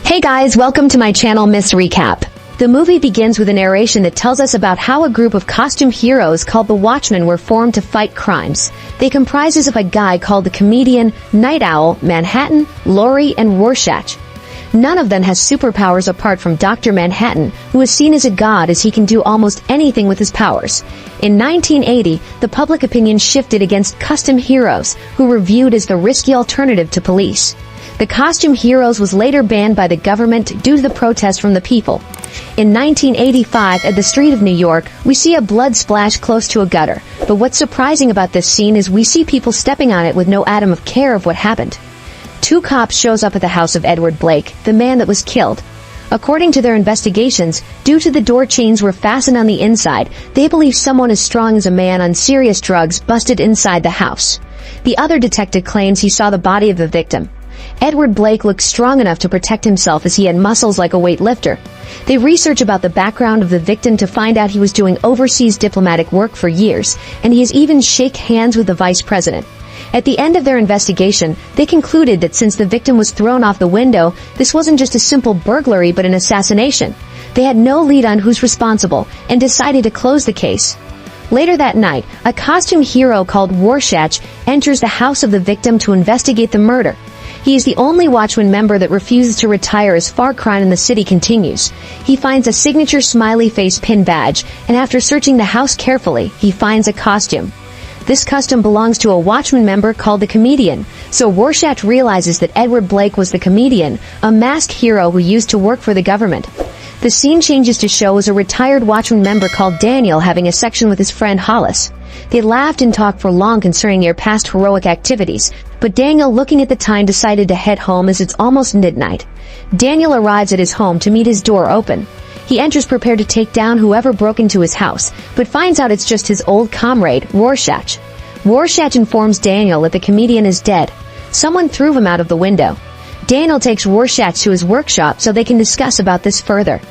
Hey guys, welcome to my channel Miss Recap. The movie begins with a narration that tells us about how a group of costume heroes called the Watchmen were formed to fight crimes. They comprises of a guy called the Comedian, Night Owl, Manhattan, Laurie, and Rorschach. None of them has superpowers apart from Dr. Manhattan, who is seen as a god as he can do almost anything with his powers. In 1980, the public opinion shifted against custom heroes, who were viewed as the risky alternative to police. The costume heroes was later banned by the government due to the protest from the people. In 1985, at the street of New York, we see a blood splash close to a gutter, but what's surprising about this scene is we see people stepping on it with no atom of care of what happened. Two cops shows up at the house of Edward Blake, the man that was killed. According to their investigations, due to the door chains were fastened on the inside, they believe someone as strong as a man on serious drugs busted inside the house. The other detective claims he saw the body of the victim. Edward Blake looked strong enough to protect himself as he had muscles like a weightlifter. They research about the background of the victim to find out he was doing overseas diplomatic work for years, and he has even shake hands with the vice president. At the end of their investigation, they concluded that since the victim was thrown off the window, this wasn't just a simple burglary but an assassination. They had no lead on who's responsible, and decided to close the case. Later that night, a costume hero called Rorschach enters the house of the victim to investigate the murder. He is the only Watchmen member that refuses to retire as far crime in the city continues. He finds a signature smiley face pin badge, and after searching the house carefully, he finds a costume. This costume belongs to a Watchmen member called the Comedian, so Rorschach realizes that Edward Blake was the Comedian, a masked hero who used to work for the government. The scene changes to show as a retired Watchmen member called Daniel having a section with his friend Hollis. They laughed and talked for long concerning their past heroic activities, but Daniel, looking at the time, decided to head home as it's almost midnight. Daniel arrives at his home to meet his door open. He enters prepared to take down whoever broke into his house, but finds out it's just his old comrade, Rorschach. Rorschach informs Daniel that the Comedian is dead. Someone threw him out of the window. Daniel takes Rorschach to his workshop so they can discuss about this further.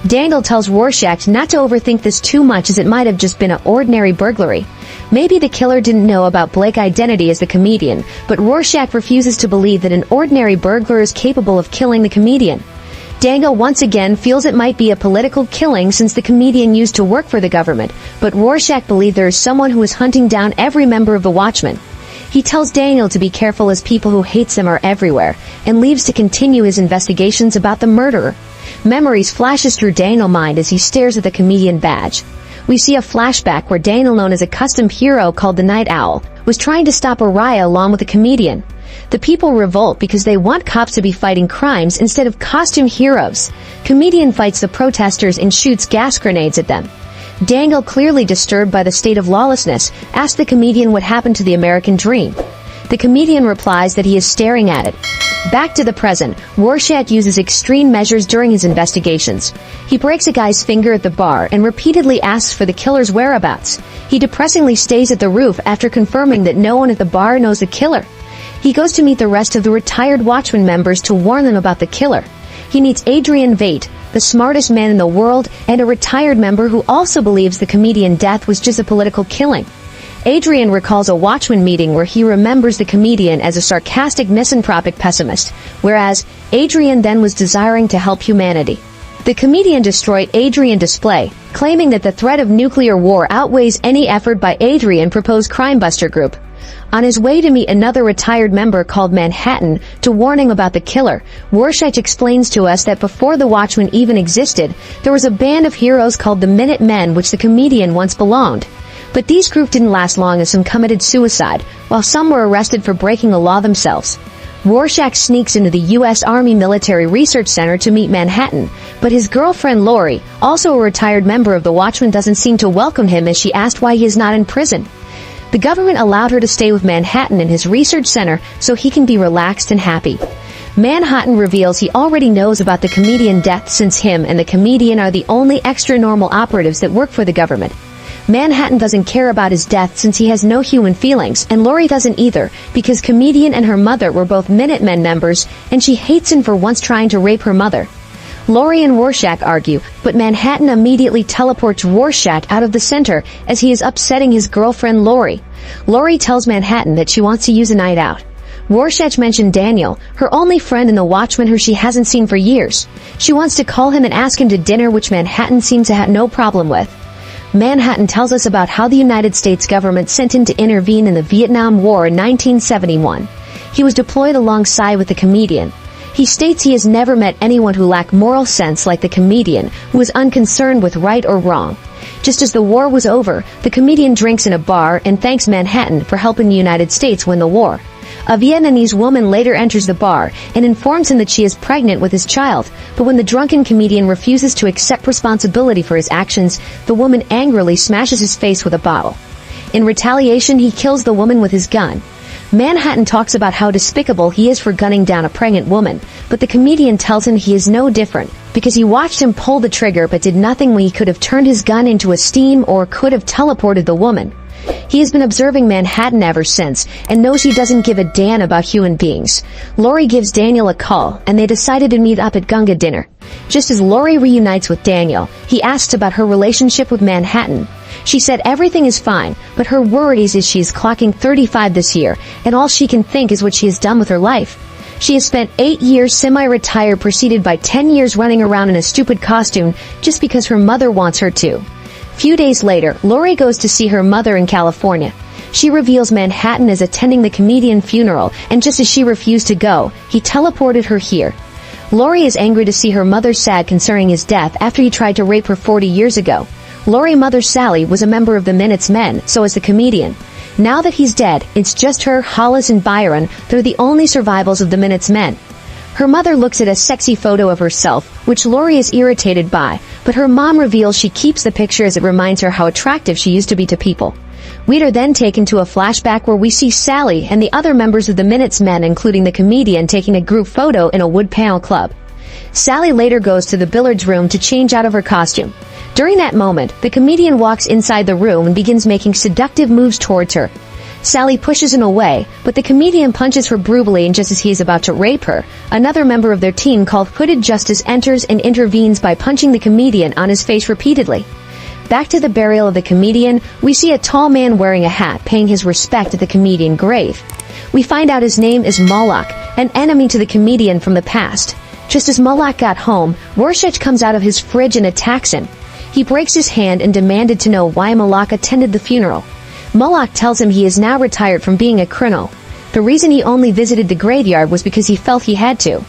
Daniel tells Rorschach not to overthink this too much as it might have just been an ordinary burglary. Maybe the killer didn't know about Blake's identity as the Comedian, but Rorschach refuses to believe that an ordinary burglar is capable of killing the Comedian. Daniel once again feels it might be a political killing since the Comedian used to work for the government, but Rorschach believes there is someone who is hunting down every member of the Watchmen. He tells Daniel to be careful as people who hate him are everywhere, and leaves to continue his investigations about the murderer. Memories flashes through Daniel's mind as he stares at the Comedian badge. We see a flashback where Daniel, known as a custom hero called the Night Owl, was trying to stop a riot along with the Comedian. The people revolt because they want cops to be fighting crimes instead of costume heroes. Comedian fights the protesters and shoots gas grenades at them. Daniel, clearly disturbed by the state of lawlessness, asks the Comedian what happened to the American dream. The Comedian replies that he is staring at it. Back to the present, Rorschach uses extreme measures during his investigations. He breaks a guy's finger at the bar and repeatedly asks for the killer's whereabouts. He depressingly stays at the roof after confirming that no one at the bar knows the killer. He goes to meet the rest of the retired Watchmen members to warn them about the killer. He meets Adrian Veidt, the smartest man in the world, and a retired member who also believes the Comedian death was just a political killing. Adrian recalls a Watchmen meeting where he remembers the Comedian as a sarcastic misanthropic pessimist, whereas Adrian then was desiring to help humanity. The Comedian destroyed Adrian's display, claiming that the threat of nuclear war outweighs any effort by Adrian's proposed crime-buster group. On his way to meet another retired member called Manhattan to warn him about the killer, Rorschach explains to us that before the Watchmen even existed, there was a band of heroes called the Minutemen which the Comedian once belonged. But these groups didn't last long as some committed suicide, while some were arrested for breaking the law themselves. Rorschach sneaks into the U.S. Army Military Research Center to meet Manhattan, but his girlfriend Laurie, also a retired member of the Watchmen, doesn't seem to welcome him as she asked why he is not in prison. The government allowed her to stay with Manhattan in his research center so he can be relaxed and happy. Manhattan reveals he already knows about the Comedian death since him and the Comedian are the only extra-normal operatives that work for the government. Manhattan doesn't care about his death since he has no human feelings, and Laurie doesn't either, because Comedian and her mother were both Minutemen members, and she hates him for once trying to rape her mother. Laurie and Rorschach argue, but Manhattan immediately teleports Rorschach out of the center as he is upsetting his girlfriend Laurie. Laurie tells Manhattan that she wants to use a night out. Rorschach mentioned Daniel, her only friend in the Watchmen who she hasn't seen for years. She wants to call him and ask him to dinner, which Manhattan seems to have no problem with. Manhattan tells us about how the United States government sent him to intervene in the Vietnam War in 1971. He was deployed alongside with the comedian. He states he has never met anyone who lacked moral sense like the comedian, who was unconcerned with right or wrong. Just as the war was over, the comedian drinks in a bar and thanks Manhattan for helping the United States win the war. A Vietnamese woman later enters the bar and informs him that she is pregnant with his child, but when the drunken comedian refuses to accept responsibility for his actions, the woman angrily smashes his face with a bottle. In retaliation, he kills the woman with his gun. Manhattan talks about how despicable he is for gunning down a pregnant woman, but the comedian tells him he is no different, because he watched him pull the trigger but did nothing when he could have turned his gun into a steam or could have teleported the woman. He has been observing Manhattan ever since, and knows he doesn't give a damn about human beings. Laurie gives Daniel a call, and they decided to meet up at Gunga dinner. Just as Laurie reunites with Daniel, he asks about her relationship with Manhattan. She said everything is fine, but her worries is she is clocking 35 this year, and all she can think is what she has done with her life. She has spent 8 years semi-retired, preceded by 10 years running around in a stupid costume just because her mother wants her to. Few days later, Laurie goes to see her mother in California. She reveals Manhattan is attending the comedian funeral, and just as she refused to go, he teleported her here. Laurie is angry to see her mother sad concerning his death after he tried to rape her 40 years ago. Laurie's mother Sally was a member of the Minutemen, so is the comedian. Now that he's dead, it's just her, Hollis, and Byron. They're the only survivals of the Minutemen. Her mother looks at a sexy photo of herself, which Laurie is irritated by, but her mom reveals she keeps the picture as it reminds her how attractive she used to be to people. We are then taken to a flashback where we see Sally and the other members of the Minutemen, including the comedian, taking a group photo in a wood panel club. Sally later goes to the billiards room to change out of her costume. During that moment, the comedian walks inside the room and begins making seductive moves towards her. Sally pushes him away, but the comedian punches her brutally, and just as he is about to rape her, another member of their team called Hooded Justice enters and intervenes by punching the comedian on his face repeatedly. Back to the burial of the comedian, we see a tall man wearing a hat paying his respect at the comedian grave. We find out his name is Moloch, an enemy to the comedian from the past. Just as Moloch got home, Rorschach comes out of his fridge and attacks him. He breaks his hand and demanded to know why Moloch attended the funeral. Moloch tells him he is now retired from being a criminal. The reason he only visited the graveyard was because he felt he had to.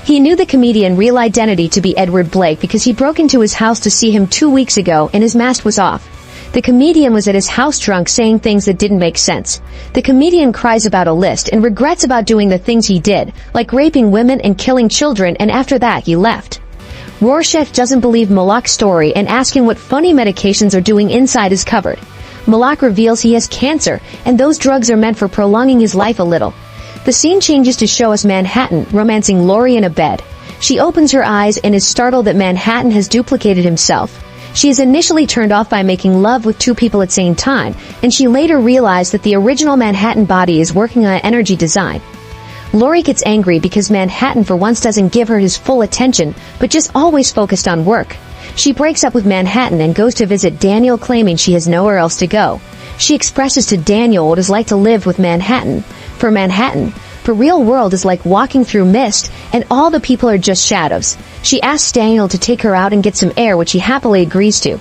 He knew the comedian's real identity to be Edward Blake because he broke into his house to see him 2 weeks ago and his mask was off. The comedian was at his house drunk, saying things that didn't make sense. The comedian cries about a list and regrets about doing the things he did, like raping women and killing children, and after that he left. Rorschach doesn't believe Moloch's story and asks him what funny medications are doing inside his cupboard. Moloch reveals he has cancer, and those drugs are meant for prolonging his life a little. The scene changes to show us Manhattan romancing Laurie in a bed. She opens her eyes and is startled that Manhattan has duplicated himself. She is initially turned off by making love with 2 people at the same time, and she later realized that the original Manhattan body is working on energy design. Laurie gets angry because Manhattan for once doesn't give her his full attention, but just always focused on work. She breaks up with Manhattan and goes to visit Daniel, claiming she has nowhere else to go. She expresses to Daniel what it's like to live with Manhattan. For Manhattan, the real world is like walking through mist, and all the people are just shadows. She asks Daniel to take her out and get some air, which he happily agrees to.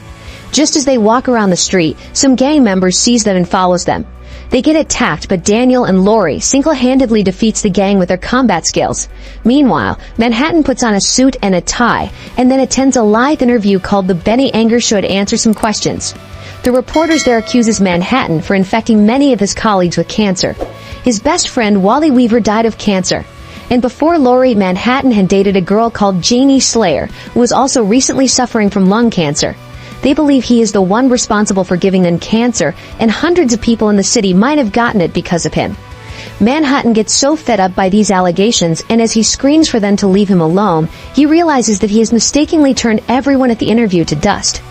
Just as they walk around the street, some gang members sees them and follows them. They get attacked, but Daniel and Laurie single-handedly defeats the gang with their combat skills. Meanwhile, Manhattan puts on a suit and a tie, and then attends a live interview called The Benny Anger Show to answer some questions. The reporters there accuses Manhattan for infecting many of his colleagues with cancer. His best friend Wally Weaver died of cancer. And before Laurie, Manhattan had dated a girl called Janie Slayer, who was also recently suffering from lung cancer. They believe he is the one responsible for giving them cancer, and hundreds of people in the city might have gotten it because of him. Manhattan gets so fed up by these allegations, and as he screams for them to leave him alone, he realizes that he has mistakenly turned everyone at the interview to dust.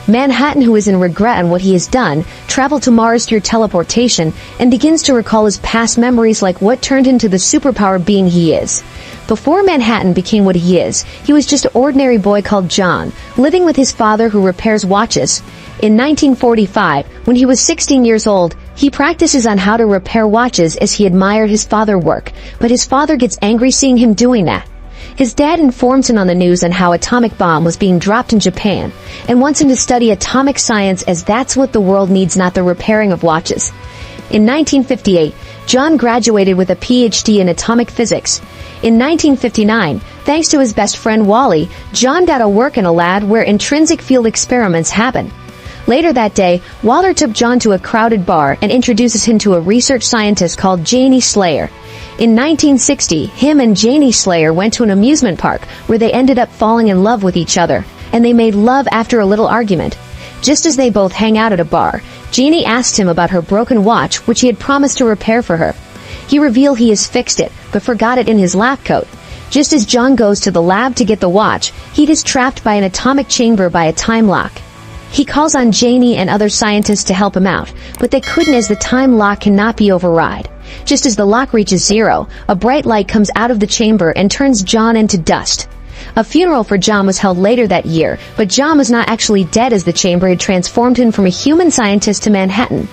Manhattan, who is in regret on what he has done, travels to Mars through teleportation and begins to recall his past memories, like what turned him to the superpower being he is. Before Manhattan became what he is, he was just an ordinary boy called John, living with his father who repairs watches. In 1945, when he was 16 years old, He practices on how to repair watches as he admired his father work, but his father gets angry seeing him doing that. His dad informs him on the news on how atomic bomb was being dropped in Japan, and wants him to study atomic science as that's what the world needs, not the repairing of watches. In 1958, John graduated with a PhD in atomic physics. In 1959, thanks to his best friend Wally, John got to work in a lab where intrinsic field experiments happen. Later that day, Waller took John to a crowded bar and introduces him to a research scientist called Janie Slayer. In 1960, him and Janie Slayer went to an amusement park where they ended up falling in love with each other, and they made love after a little argument. Just as they both hang out at a bar, Janie asked him about her broken watch, which he had promised to repair for her. He revealed he has fixed it, but forgot it in his lab coat. Just as John goes to the lab to get the watch, he is trapped by an atomic chamber by a time lock. He calls on Janie and other scientists to help him out, but they couldn't as the time lock cannot be override. Just as the lock reaches zero, a bright light comes out of the chamber and turns John into dust. A funeral for John was held later that year, but John was not actually dead as the chamber had transformed him from a human scientist to Manhattan.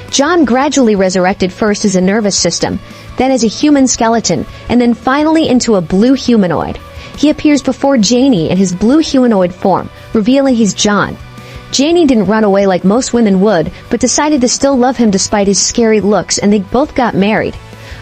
John gradually resurrected first as a nervous system, then as a human skeleton, and then finally into a blue humanoid. He appears before Janie in his blue humanoid form, revealing he's John. Janie didn't run away like most women would, but decided to still love him despite his scary looks, and they both got married.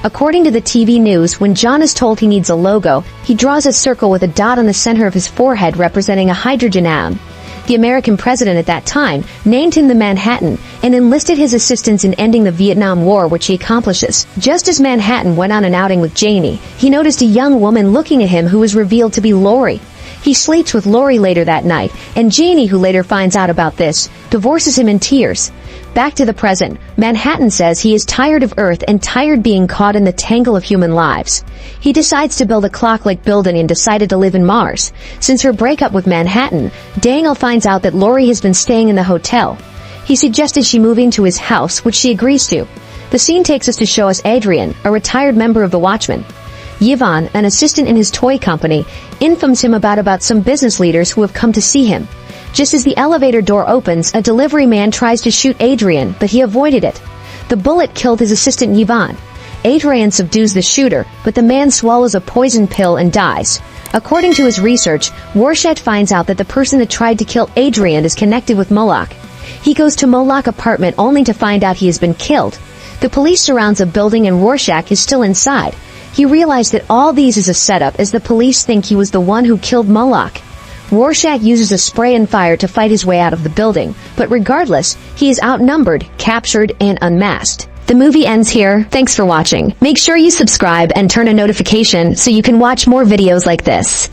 According to the TV news, when John is told he needs a logo, he draws a circle with a dot on the center of his forehead representing a hydrogen atom. The American president at that time named him the Manhattan and enlisted his assistance in ending the Vietnam War, which he accomplishes. Just as Manhattan went on an outing with Janie, he noticed a young woman looking at him who was revealed to be Lori. He sleeps with Lori later that night, and Janie, who later finds out about this, divorces him in tears. Back to the present, Manhattan says he is tired of Earth and tired being caught in the tangle of human lives. He decides to build a clock-like building and decided to live in Mars. Since her breakup with Manhattan, Daniel finds out that Lori has been staying in the hotel. He suggested she move into his house, which she agrees to. The scene takes us to show us Adrian, a retired member of the Watchmen. Yvonne, an assistant in his toy company, informs him about some business leaders who have come to see him. Just as the elevator door opens, a delivery man tries to shoot Adrian, but he avoided it. The bullet killed his assistant Yvonne. Adrian subdues the shooter, but the man swallows a poison pill and dies. According to his research, Warshak finds out that the person that tried to kill Adrian is connected with Moloch. He goes to Moloch's apartment only to find out he has been killed. The police surrounds a building and Warshak is still inside. He realized that all these is a setup as the police think he was the one who killed Moloch. Warshak uses a spray and fire to fight his way out of the building, but regardless, he is outnumbered, captured, and unmasked. The movie ends here. Thanks for watching. Make sure you subscribe and turn on notification so you can watch more videos like this.